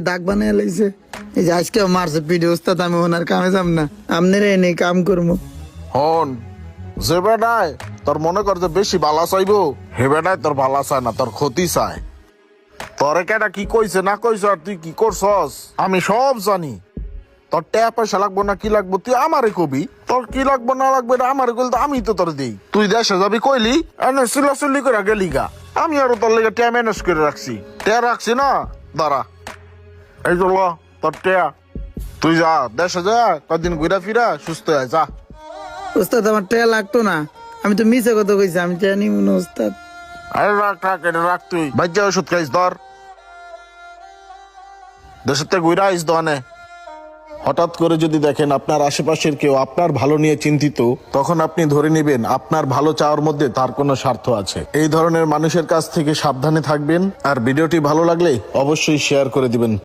দাগ বানিয়ে লাইছে। এই যে আজকে মারছে পিডি ওস্তাদ, আমি ওনার কামে যাব না, আমনের এনে কাম করবো। হন যে বেটায় তোর মনে কর যে বেশি বালা চাইবো, হে বেটায় তোর বালা চায় না, তোর ক্ষতি চায়। তোরে কেটা কি কইছে না কইছে আর তুই কি করছস আমি সব জানি। তোর টাকা পয়সা লাগবো না কি লাগবো তুই আমারে কবি, তোর কি লাগবো না লাগবে এটা আমারে কইলে তো আমি তো তোর দিই। তুই দেশে যাবি কইলি এনে চিল্লাচিল্লি করে গেলি গা, আমি আরো তোর লেগে টাকা ম্যানেজ করে রাখছি। টাকা রাখছি না দাঁড়া, এই তো ল তোর টাকা, তুই যা দেশে যা কদিন ঘুরা ফিরা সুস্থ হয়ে যা। ওস্তাদ আমার টাকা লাগতো না, আমি তো মিছে কথা কইছি, আমি টাকা নিব না ওস্তাদ। আরে রাখ রাখ এটা রাখ, তুই বাজ্যা ওষুধ খাইস ধর, দেশের থেকে ঘুরা আইস দোকানে। হঠাৎ করে যদি দেখেন আপনার আশেপাশের কেউ আপনার ভালো নিয়ে চিন্তিত, তখন আপনি ধরে নেবেন আপনার ভালো চাওয়ার মধ্যে তার কোনো স্বার্থ আছে। এই ধরনের মানুষের কাছ থেকে সাবধানে থাকবেন। আর ভিডিওটি ভালো লাগলে অবশ্যই শেয়ার করে দিবেন।